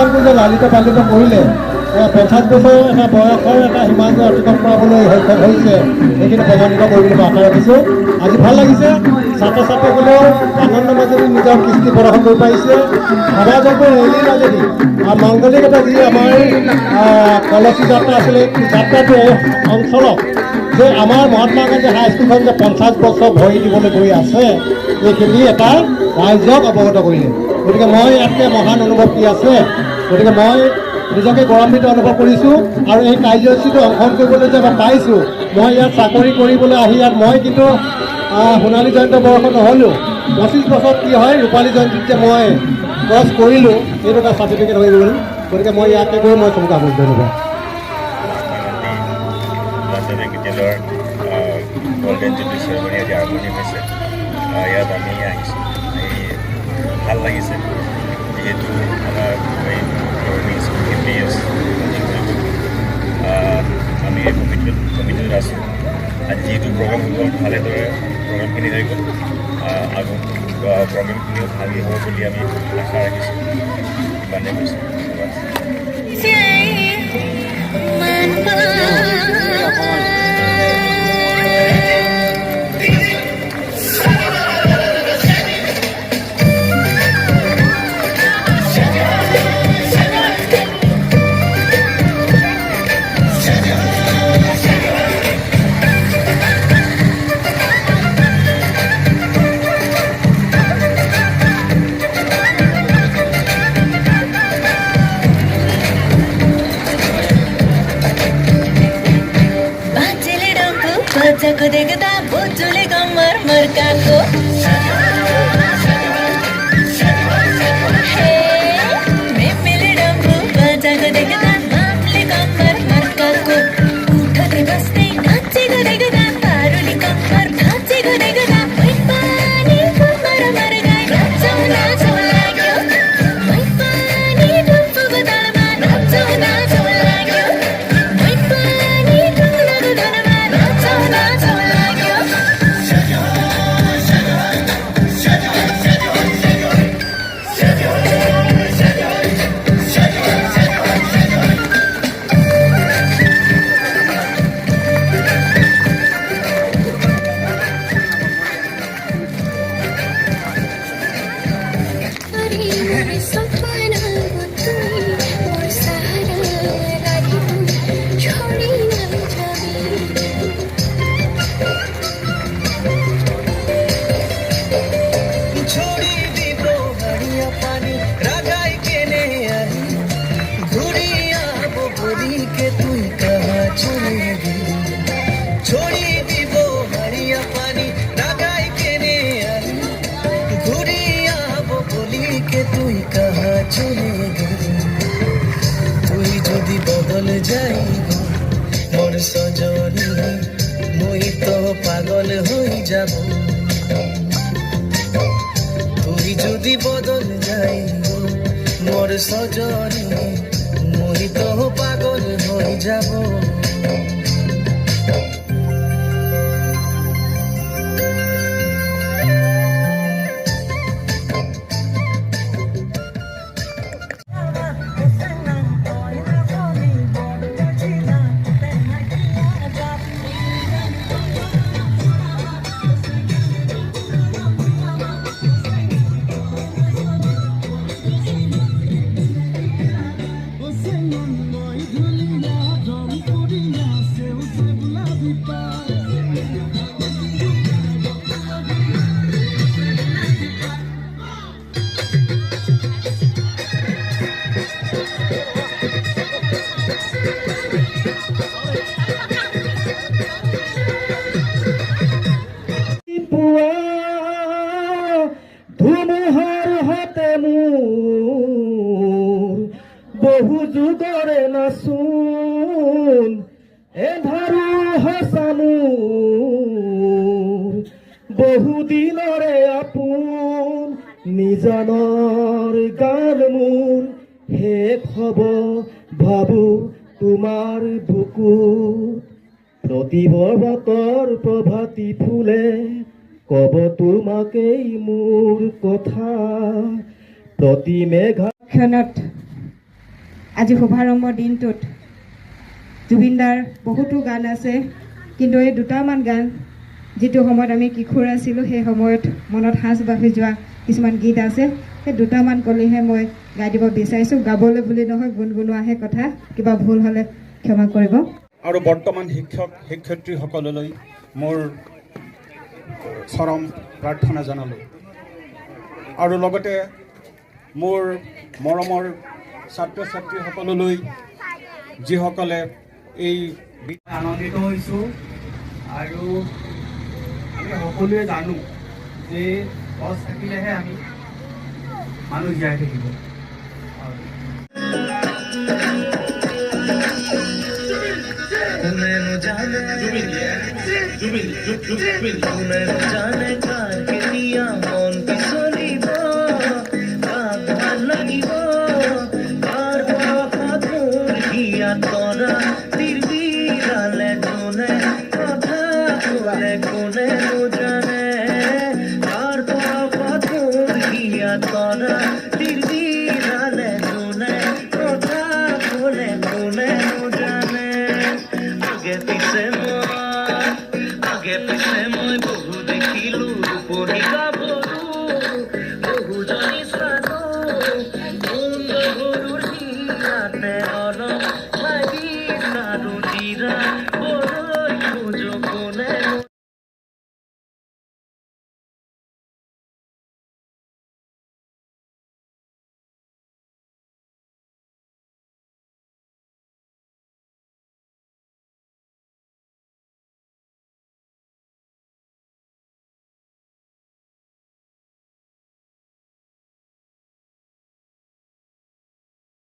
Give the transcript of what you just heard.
সন্তানটো যে লালিত পালিত কৰিলে 50 বছৰ এটা বয়সৰ এটা সীমান্ত অতিক্ৰম কৰাবলৈ সক্ষম হৈছে, সেইখিনি প্ৰমাণিত কৰিবলৈ মই আশা ৰাখিছোঁ। আজি ভাল লাগিছে, ছাত্ৰ ছাত্ৰীসকলেও আনন্দ মাজেদি নিজৰ কৃষ্টি প্ৰদৰ্শন কৰিব পাৰিছে। সমাজকো ৰেলীৰ মাজেদি মাংগলিক এটা যি আমাৰ কলচী যাত্ৰা আছিলে, যাত্ৰাটোৱে অঞ্চলক যে আমাৰ মহাত্মা গান্ধী হাইস্কুলখন যে 50 বছৰ ভৰি দিবলৈ গৈ আছে, এইখিনি এটা ৰাইজক অৱগত কৰিলে। গতিকে মই ইয়াতকৈ মহান অনুভৱ কি আছে, গতিকে মই নিজকে গৌৰৱান্বিত অনুভৱ কৰিছোঁ। আৰু এই কাৰ্যসূচীটো অংশগ্ৰহণ কৰিবলৈ যে মই পাইছোঁ, মই ইয়াত চাকৰি কৰিবলৈ আহি ইয়াত মই কিন্তু সোণালী জয়ন্ত বৰ্ষ নহ'লেও 25 বছৰত কি হয় ৰূপালী জয়ন্তীত যে মই ক্ৰছ কৰিলোঁ, সেইটো এটা চাৰ্টিফিকেট হৈ গ'ল। গতিকে মই ইয়াতে গৈ মই চমুকা আবদ্ধ অনুভৱ। গল্ডেন জুবলি চেৰেমনি আজি আৰম্ভণি হৈছে। ইয়াত আমি আহিছোঁ, ভাল লাগিছে। যিহেতু আমাৰ এই পুৰণি স্কুলখিনি আমি এই কমিটিত আছোঁ। আজি যিহেতু প্ৰগ্ৰামবোৰ ভালেদৰে প্ৰগ্ৰামখিনি হৈ গ'ল, আগত প্ৰগ্ৰামখিনিও ভালেই হ'ব বুলি আমি আশা ৰাখিছোঁ। ইমানে কৈছোঁ, ধন্যবাদ। Jago dekda bojole gamar marka ko hey me mile dambu jago dekda mamle gamar marka ko uthate baste nache go dekda paruli gamar nache go dekda oi pani kumar mar gai nacho nacho lagyo oi pani dumpu go dalma nacho nacho lagyo oi pani dumpu go dalma nacho nacho lagyo বদল যাইব মোর সজনী, মই তো পাগল হই যাব। তুই যদি বদল যাইব মোর সজনী, মই তো পাগল হই যাব। ধুমুহাৰ হাতে মোৰ বহু যুগৰে নাচোন, এধাৰু সঁচা মোৰ বহু দিনৰে আপোন, নিজানৰ গান মোৰ শেষ হ'ব ভাবো তোমাৰ বুকুত। প্ৰতিবৰ্ষৰ প্ৰভাতী ফুলে কব তোমাকেই মোৰ কথা, প্ৰতি মেঘাখনত আজি শুভাৰম্ভৰ দিনটোত জুবিনদাৰ বহুতো গান আছে, কিন্তু এই দুটামান গান যিটো সময়ত আমি কিশোৰ আছিলোঁ সেই সময়ত মনত সাঁচ বাঢ়ি যোৱা কিছুমান গীত আছে, সেই দুটামান কলিহে মই গাই দিব বিচাৰিছোঁ। গাবলৈ বুলি নহয়, গুণগুণোৱাহে কথা, কিবা ভুল হ'লে ক্ষমা কৰিব। আৰু বৰ্তমান শিক্ষক শিক্ষয়িত্ৰীসকললৈ মোৰ চৰম প্ৰাৰ্থনা জনালোঁ। আৰু লগতে মোৰ মৰমৰ ছাত্ৰ ছাত্ৰীসকললৈ, যিসকলে এই আনন্দিত হৈছোঁ। আৰু আমি সকলোৱে জানো যে গছ থাকিলেহে আমি মানুহ জীয়াই থাকিব। কোনে জানে কোনে জানে কাৰ কেতিয়া মন পিছলিব, কাক ভাল লাগিব, কাৰ বয়সত মোৰ হিয়াত তৰা তিৰবিৰালে কোনে কথা ক'লে কোনে জানে, কাৰ বয়সত মোৰ হিয়াত তৰা তিৰবিৰালে কোনে কথা ক'লে কোনে জানে। আগে পিছে মই বহু দেখিলোঁ ৰূপহী গাভৰু, বহুজনী চালো কোন গাভৰুৰ হিয়াতে